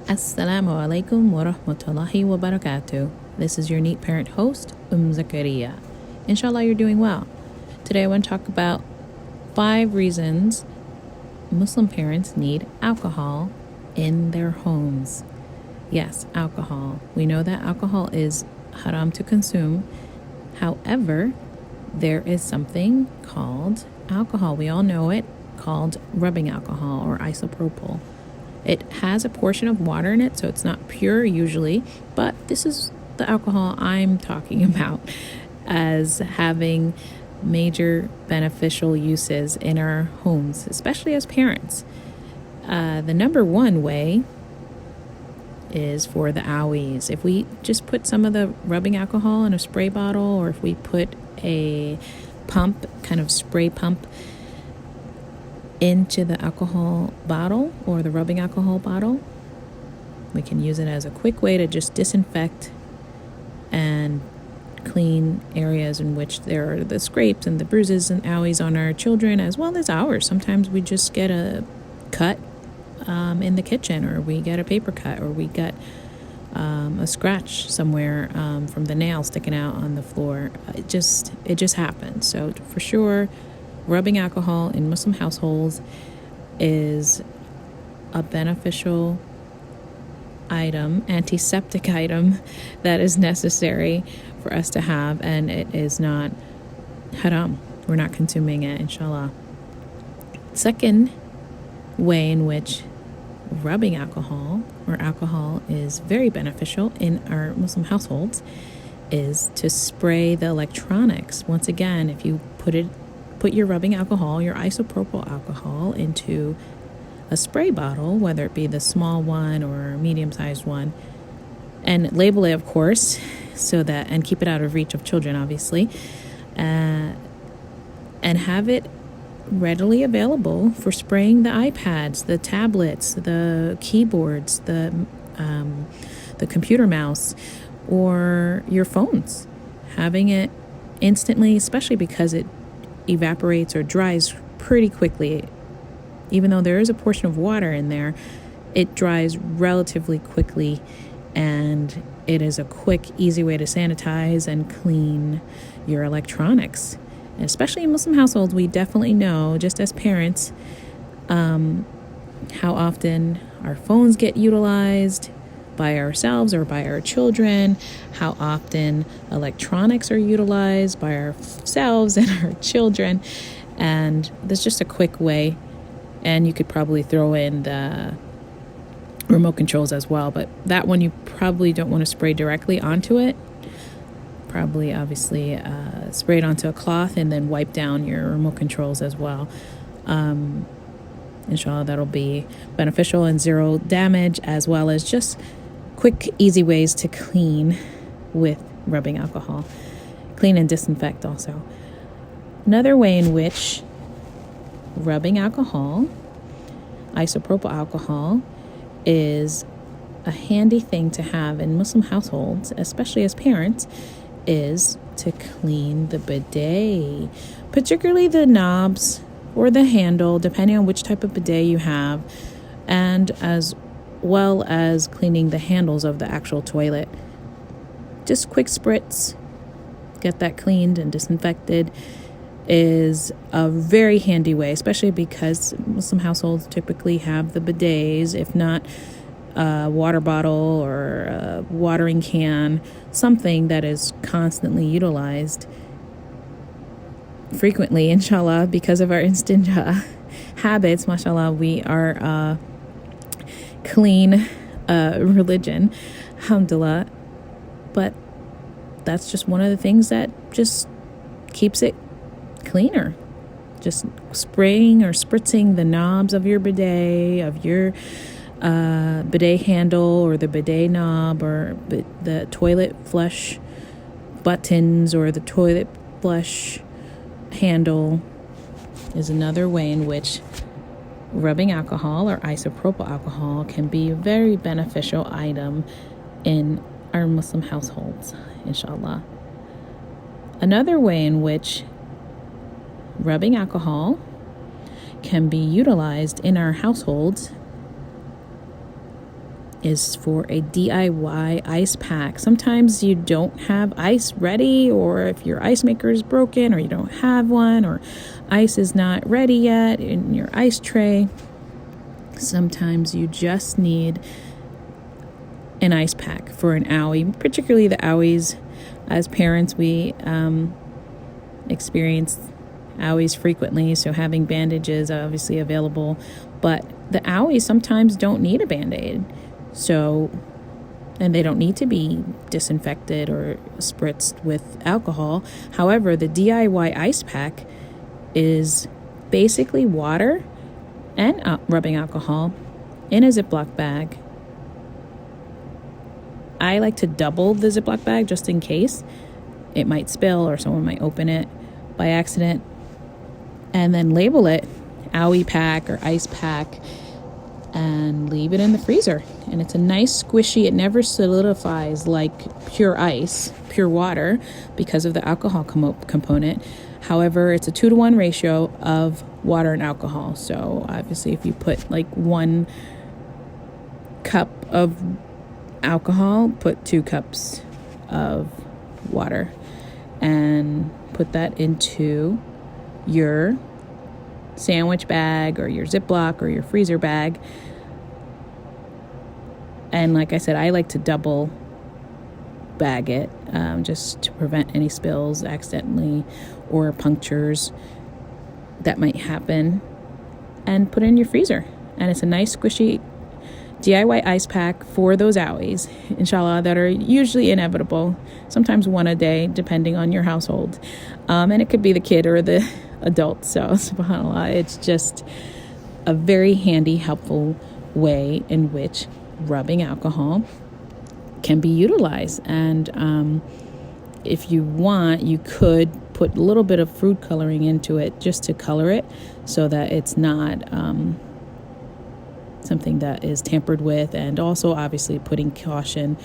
Assalamu alaikum wa rahmatullahi wa barakatuh. This is your Neat Parent host, Zakaria. Inshallah, you're doing well. Today I want to talk about 5 reasons Muslim parents need alcohol in their homes. Yes, alcohol. We know that alcohol is haram to consume. However, there is something called alcohol. We all know it, called rubbing alcohol or isopropyl. It has a portion of water in it, so it's not pure usually, but this is the alcohol I'm talking about as having major beneficial uses in our homes, especially as parents. The number one way is for the owies. If we just put some of the rubbing alcohol in a spray bottle, or if we put a pump, kind of spray pump, into the alcohol bottle or the rubbing alcohol bottle, we can use it as a quick way to just disinfect and clean areas in which there are the scrapes and the bruises and owies on our children as well as ours. Sometimes we just get a cut in the kitchen, or we get a paper cut, or we get a scratch somewhere from the nail sticking out on the floor. It just happens. So for sure, rubbing alcohol in Muslim households is a beneficial item, antiseptic item that is necessary for us to have, and it is not haram. We're not consuming it, inshallah. Second way in which rubbing alcohol or alcohol is very beneficial in our Muslim households is to spray the electronics. Once again, if you put your rubbing alcohol, your isopropyl alcohol, into a spray bottle, whether it be the small one or medium-sized one, and label it, of course, and keep it out of reach of children, obviously, and have it readily available for spraying the iPads, the tablets, the keyboards, the computer mouse, or your phones. Having it instantly, especially because it evaporates or dries pretty quickly. Even though there is a portion of water in there, it dries relatively quickly, and it is a quick, easy way to sanitize and clean your electronics. And especially in Muslim households, we definitely know, just as parents, how often our phones get utilized by ourselves or by our children, how often electronics are utilized by ourselves and our children. And there's just a quick way, and you could probably throw in the remote controls as well, but that one you probably don't want to spray directly onto it. Probably obviously spray it onto a cloth and then wipe down your remote controls as well. Inshallah, that'll be beneficial and zero damage, as well as just quick, easy ways to clean with rubbing alcohol. Clean and disinfect also. Another way in which rubbing alcohol, isopropyl alcohol, is a handy thing to have in Muslim households, especially as parents, is to clean the bidet, particularly the knobs or the handle, depending on which type of bidet you have, and as well as cleaning the handles of the actual toilet. Just quick spritz, get that cleaned and disinfected, is a very handy way, especially because Muslim households typically have the bidets, if not a water bottle or a watering can, something that is constantly utilized frequently, inshallah, because of our instant habits. Mashallah, we are clean religion, alhamdulillah, but that's just one of the things that just keeps it cleaner. Just spraying or spritzing the knobs of your bidet, of your bidet handle or the bidet knob, or the toilet flush buttons or the toilet flush handle, is another way in which rubbing alcohol or isopropyl alcohol can be a very beneficial item in our Muslim households, inshallah. Another way in which rubbing alcohol can be utilized in our households is for a DIY ice pack. Sometimes you don't have ice ready, or if your ice maker is broken, or you don't have one, or ice is not ready yet in your ice tray. Sometimes you just need an ice pack for an owie, particularly the owies. As parents, we experience owies frequently, so having bandages are obviously available, but the owies sometimes don't need a Band-Aid. So, and they don't need to be disinfected or spritzed with alcohol. However, the DIY ice pack is basically water and rubbing alcohol in a Ziploc bag. I like to double the Ziploc bag just in case it might spill or someone might open it by accident, and then label it owie pack or ice pack and leave it in the freezer. And it's a nice squishy, it never solidifies like pure ice, pure water, because of the alcohol component. However, it's a 2-to-1 ratio of water and alcohol. So obviously if you put like 1 cup of alcohol, put 2 cups of water and put that into your sandwich bag or your Ziploc or your freezer bag. And like I said, I like to double bag it just to prevent any spills accidentally or punctures that might happen, and put it in your freezer. And it's a nice squishy DIY ice pack for those owies, inshallah, that are usually inevitable, sometimes one a day, depending on your household. And it could be the kid or the adult. So, subhanAllah, it's just a very handy, helpful way in which rubbing alcohol can be utilized. And if you want, you could put a little bit of food coloring into it just to color it so that it's not something that is tampered with, and also obviously putting caution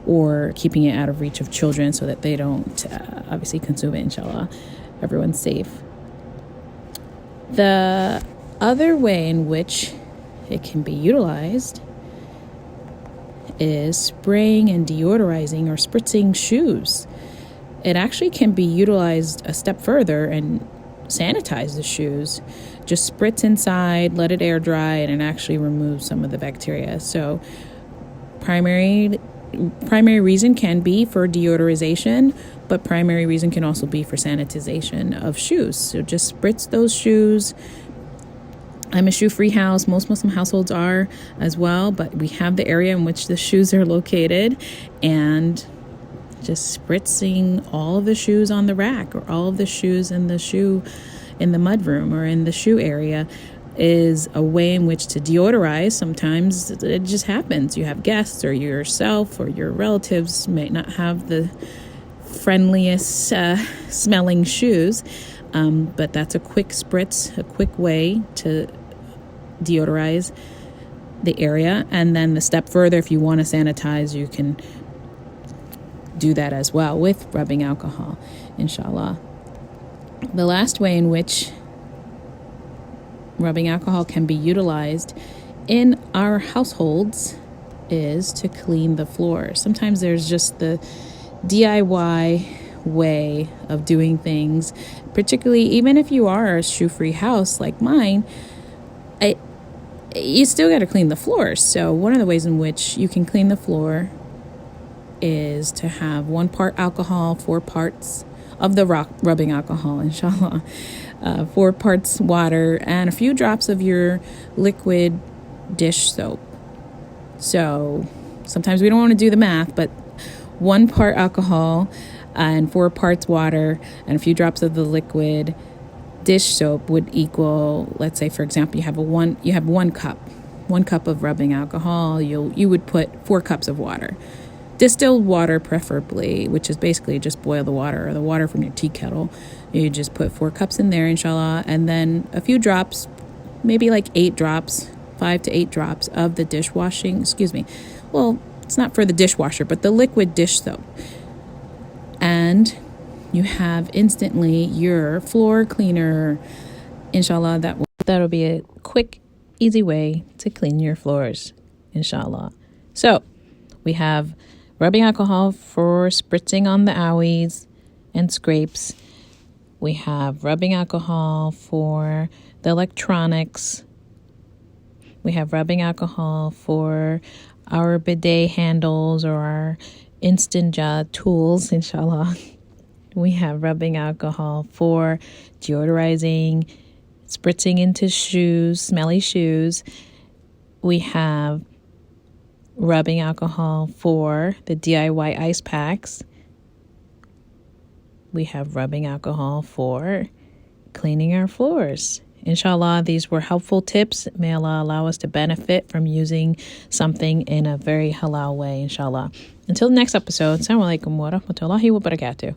or keeping it out of reach of children so that they don't obviously consume it, inshallah. Everyone's safe. The other way in which it can be utilized is spraying and deodorizing or spritzing shoes. It actually can be utilized a step further and sanitize the shoes. Just spritz inside, let it air dry, and it actually removes some of the bacteria. So primary reason can be for deodorization, but primary reason can also be for sanitization of shoes. So just spritz those shoes. I'm a shoe-free house. Most Muslim households are as well, but we have the area in which the shoes are located, and just spritzing all of the shoes on the rack or all of the shoes in the mudroom or in the shoe area is a way in which to deodorize. Sometimes it just happens. You have guests, or yourself or your relatives may not have the friendliest smelling shoes, but that's a quick spritz, a quick way to deodorize the area. And then the step further, if you want to sanitize, you can do that as well with rubbing alcohol, inshallah. The last way in which rubbing alcohol can be utilized in our households is to clean the floor. Sometimes there's just the DIY way of doing things, particularly even if you are a shoe-free house like mine, you still got to clean the floors. So one of the ways in which you can clean the floor is to have 1 part alcohol, 4 parts of the rubbing alcohol, inshallah, 4 parts water, and a few drops of your liquid dish soap. So sometimes we don't want to do the math, but 1 part alcohol and 4 parts water and a few drops of the liquid dish soap would equal, let's say, for example, you have 1 cup of rubbing alcohol. You would put 4 cups of water. Distilled water preferably, which is basically just boil the water or the water from your tea kettle. You just put 4 cups in there, inshallah, and then a few drops, maybe like 8 drops, 5 to 8 drops of the well, it's not for the dishwasher, but the liquid dish soap. And you have instantly your floor cleaner, inshallah. That'll be a quick, easy way to clean your floors, inshallah. So we have rubbing alcohol for spritzing on the owies and scrapes. We have rubbing alcohol for the electronics. We have rubbing alcohol for our bidet handles or our instant tools, inshallah. We have rubbing alcohol for deodorizing, spritzing into shoes, smelly shoes. We have rubbing alcohol for the DIY ice packs. We have rubbing alcohol for cleaning our floors. Inshallah, these were helpful tips. May Allah allow us to benefit from using something in a very halal way, inshallah. Until the next episode, Assalamu alaikum wa rahmatullahi wa barakatuh.